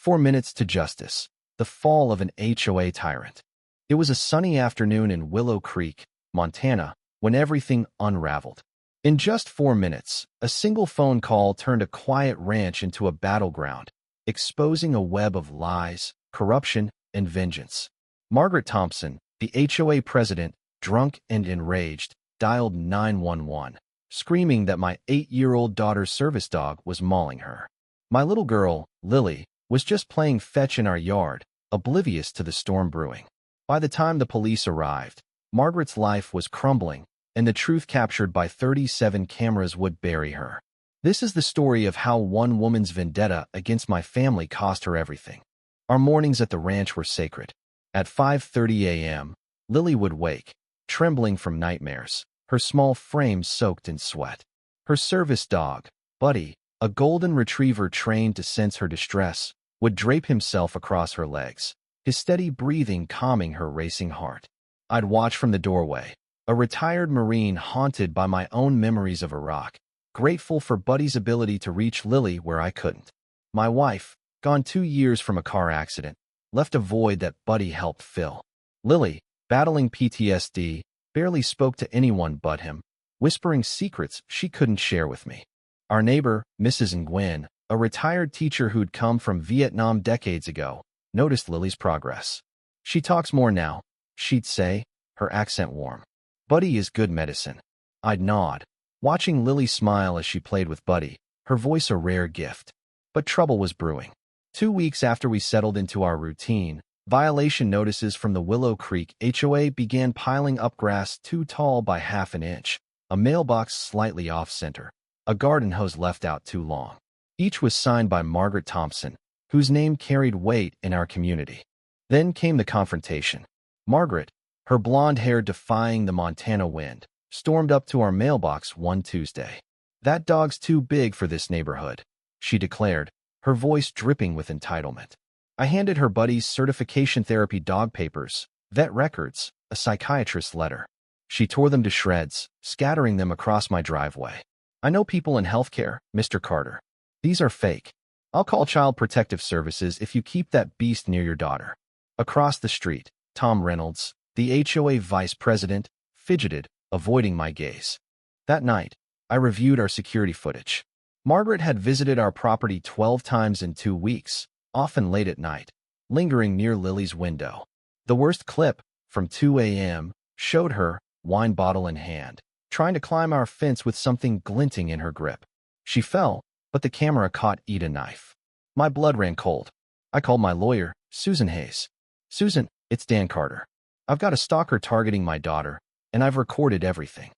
4 Minutes to Justice. The Fall of an HOA Tyrant. It was a sunny afternoon in Willow Creek, Montana, when everything unraveled. In just 4 minutes, a single phone call turned a quiet ranch into a battleground, exposing a web of lies, corruption, and vengeance. Margaret Thompson, the HOA president, drunk and enraged, dialed 911, screaming that my 8-year-old daughter's service dog was mauling her. My little girl, Lily, was just playing fetch in our yard, oblivious to the storm brewing. By the time the police arrived, Margaret's life was crumbling, and the truth captured by 37 cameras would bury her. This is the story of how one woman's vendetta against my family cost her everything. Our mornings at the ranch were sacred. At 5:30 a.m., Lily would wake, trembling from nightmares, her small frame soaked in sweat. Her service dog, Buddy, a golden retriever trained to sense her distress, would drape himself across her legs, his steady breathing calming her racing heart. I'd watch from the doorway, a retired Marine haunted by my own memories of Iraq, grateful for Buddy's ability to reach Lily where I couldn't. My wife, gone 2 years from a car accident, left a void that Buddy helped fill. Lily, battling PTSD, barely spoke to anyone but him, whispering secrets she couldn't share with me. Our neighbor, Mrs. Nguyen, a retired teacher who'd come from Vietnam decades ago, noticed Lily's progress. "She talks more now," she'd say, her accent warm. "Buddy is good medicine." I'd nod, watching Lily smile as she played with Buddy, her voice a rare gift. But trouble was brewing. 2 weeks after we settled into our routine, violation notices from the Willow Creek HOA began piling up: grass too tall by half an inch, a mailbox slightly off-center, a garden hose left out too long. Each was signed by Margaret Thompson, whose name carried weight in our community. Then came the confrontation. Margaret, her blonde hair defying the Montana wind, stormed up to our mailbox one Tuesday. "That dog's too big for this neighborhood," she declared, her voice dripping with entitlement. I handed her Buddy's certification therapy dog papers, vet records, a psychiatrist's letter. She tore them to shreds, scattering them across my driveway. "I know people in healthcare, Mr. Carter. These are fake. I'll call Child Protective Services if you keep that beast near your daughter." Across the street, Tom Reynolds, the HOA vice president, fidgeted, avoiding my gaze. That night, I reviewed our security footage. Margaret had visited our property 12 times in 2 weeks, often late at night, lingering near Lily's window. The worst clip, from 2 a.m., showed her, wine bottle in hand, trying to climb our fence with something glinting in her grip. She fell, but the camera caught Eda knife. My blood ran cold. I called my lawyer, Susan Hayes. "Susan, it's Dan Carter. I've got a stalker targeting my daughter, and I've recorded everything."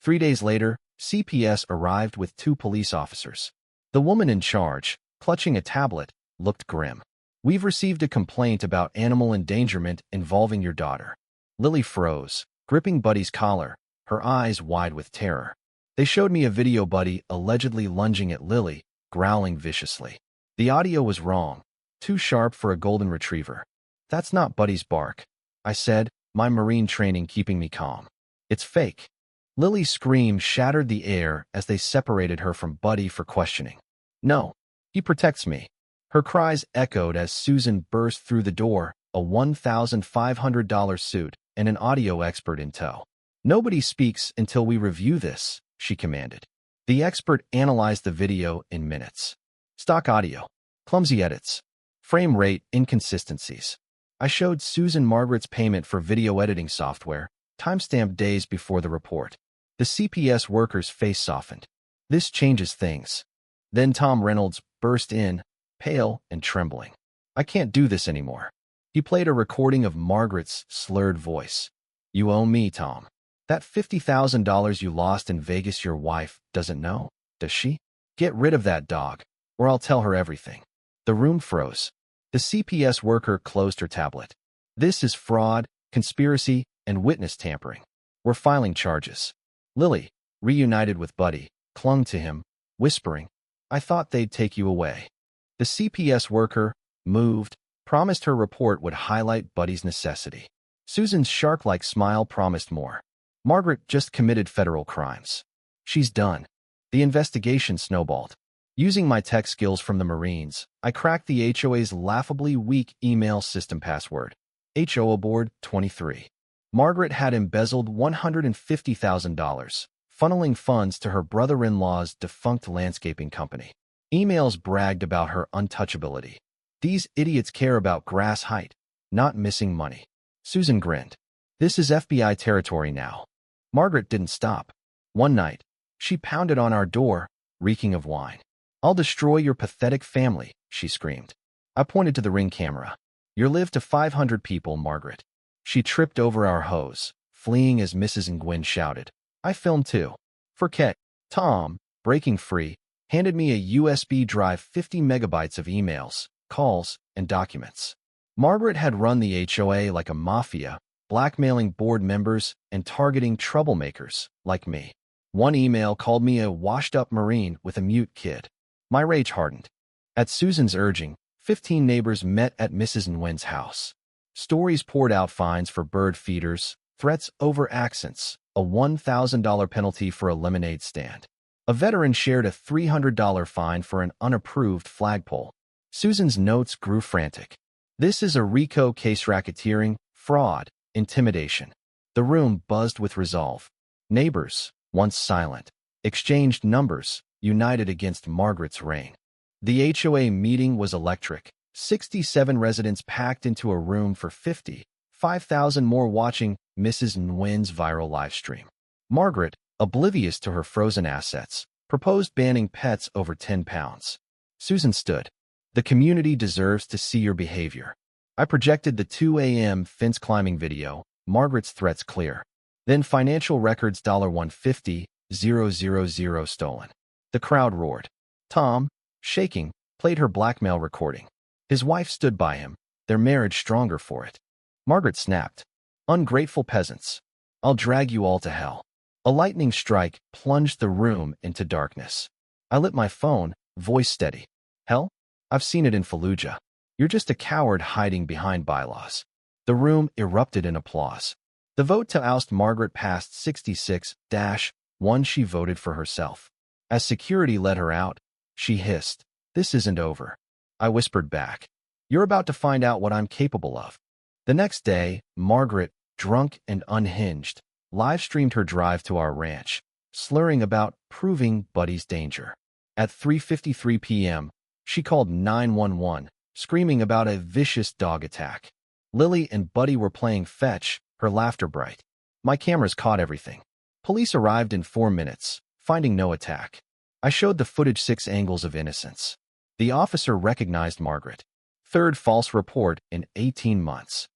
3 days later, CPS arrived with 2 police officers. The woman in charge, clutching a tablet, looked grim. "We've received a complaint about animal endangerment involving your daughter." Lily froze, gripping Buddy's collar, her eyes wide with terror. They showed me a video Buddy allegedly lunging at Lily, growling viciously. The audio was wrong, too sharp for a golden retriever. "That's not Buddy's bark," I said, my Marine training keeping me calm. "It's fake." Lily's scream shattered the air as they separated her from Buddy for questioning. "No, he protects me." Her cries echoed as Susan burst through the door, a $1,500 suit and an audio expert in tow. "Nobody speaks until we review this," she commanded. The expert analyzed the video in minutes. Stock audio, clumsy edits, frame rate inconsistencies. I showed Susan Margaret's payment for video editing software, timestamped days before the report. The CPS worker's face softened. "This changes things." Then Tom Reynolds burst in, pale and trembling. "I can't do this anymore." He played a recording of Margaret's slurred voice. "You owe me, Tom. That $50,000 you lost in Vegas your wife doesn't know, does she? Get rid of that dog, or I'll tell her everything." The room froze. The CPS worker closed her tablet. "This is fraud, conspiracy, and witness tampering. We're filing charges." Lily, reunited with Buddy, clung to him, whispering, "I thought they'd take you away." The CPS worker, moved, promised her report would highlight Buddy's necessity. Susan's shark-like smile promised more. "Margaret just committed federal crimes. She's done." The investigation snowballed. Using my tech skills from the Marines, I cracked the HOA's laughably weak email system password. HOA board 23. Margaret had embezzled $150,000, funneling funds to her brother-in-law's defunct landscaping company. Emails bragged about her untouchability. These idiots care about grass height, not missing money. Susan grinned. This is FBI territory now. Margaret didn't stop. One night, she pounded on our door, reeking of wine. I'll destroy your pathetic family, she screamed. I pointed to the Ring camera. You're live to 500 people, Margaret. She tripped over our hose, fleeing as Mrs. Nguyen shouted. I filmed too. Forget. Tom, breaking free, handed me a USB drive 50 megabytes of emails, calls, and documents. Margaret had run the HOA like a mafia, blackmailing board members and targeting troublemakers like me. One email called me a washed-up Marine with a mute kid. My rage hardened. At Susan's urging, 15 neighbors met at Mrs. Nguyen's house. Stories poured out: fines for bird feeders, threats over accents, a $1,000 penalty for a lemonade stand. A veteran shared a $300 fine for an unapproved flagpole. Susan's notes grew frantic. This is a RICO case: racketeering, fraud, intimidation. The room buzzed with resolve. Neighbors, once silent, exchanged numbers, united against Margaret's reign. The HOA meeting was electric. 67 residents packed into a room for 50, 5,000 more watching Mrs. Nguyen's viral livestream. Margaret, oblivious to her frozen assets, proposed banning pets over 10 pounds. Susan stood. The community deserves to see your behavior. I projected the 2 a.m. fence climbing video, Margaret's threats clear. Then financial records $150,000 stolen. The crowd roared. Tom, shaking, played her blackmail recording. His wife stood by him, their marriage stronger for it. Margaret snapped. Ungrateful peasants. I'll drag you all to hell. A lightning strike plunged the room into darkness. I lit my phone, voice steady. Hell? I've seen it in Fallujah. You're just a coward hiding behind bylaws. The room erupted in applause. The vote to oust Margaret passed 66-1. She voted for herself. As security let her out, she hissed, "This isn't over." I whispered back, "You're about to find out what I'm capable of." The next day, Margaret, drunk and unhinged, live-streamed her drive to our ranch, slurring about proving Buddy's danger. At 3:53 p.m., she called 911, screaming about a vicious dog attack. Lily and Buddy were playing fetch, her laughter bright. My cameras caught everything. Police arrived in 4 minutes, finding no attack. I showed the footage 6 angles of innocence. The officer recognized Margaret. Third false report in 18 months.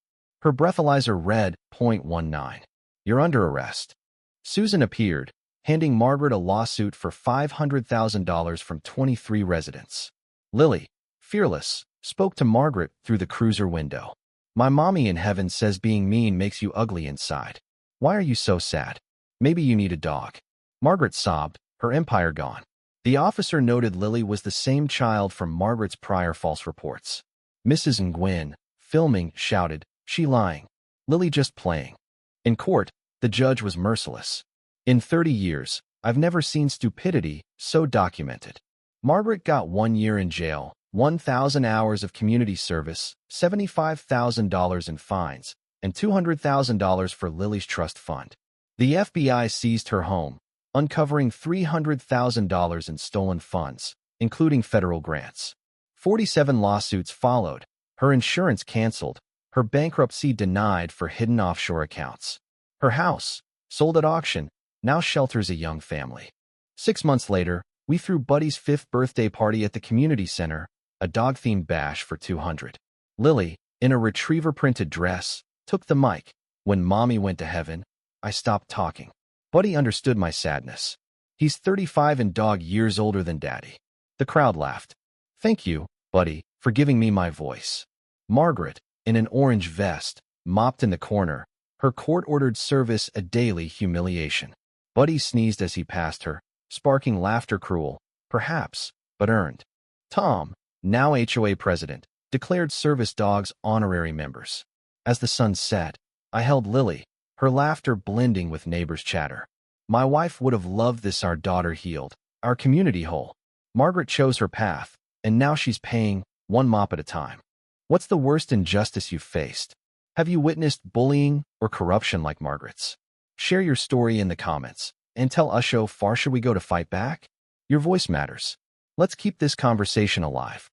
Her breathalyzer read .19. You're under arrest. Susan appeared, handing Margaret a lawsuit for $500,000 from 23 residents. Lily, fearless, spoke to Margaret through the cruiser window. My mommy in heaven says being mean makes you ugly inside. Why are you so sad? Maybe you need a dog. Margaret sobbed, her empire gone. The officer noted Lily was the same child from Margaret's prior false reports. Mrs. Nguyen, filming, shouted, "She lying. Lily just playing." In court, the judge was merciless. In 30 years, I've never seen stupidity so documented. Margaret got 1 year in jail, 1,000 hours of community service, $75,000 in fines, and $200,000 for Lily's trust fund. The FBI seized her home, uncovering $300,000 in stolen funds, including federal grants. 47 lawsuits followed, her insurance canceled, her bankruptcy denied for hidden offshore accounts. Her house, sold at auction, now shelters a young family. 6 months later, we threw Buddy's 5th birthday party at the community center, a dog-themed bash for 200. Lily, in a retriever-printed dress, took the mic. When Mommy went to heaven, I stopped talking. Buddy understood my sadness. He's 35 and dog years older than Daddy. The crowd laughed. Thank you, Buddy, for giving me my voice. Margaret, in an orange vest, mopped in the corner, her court-ordered service a daily humiliation. Buddy sneezed as he passed her, sparking laughter cruel, perhaps, but earned. Tom, now HOA president, declared service dogs honorary members. As the sun set, I held Lily, her laughter blending with neighbors' chatter. My wife would have loved this. Our daughter healed, our community whole. Margaret chose her path, and now she's paying one mop at a time. What's the worst injustice you've faced? Have you witnessed bullying or corruption like Margaret's? Share your story in the comments and tell us how far should we go to fight back? Your voice matters. Let's keep this conversation alive.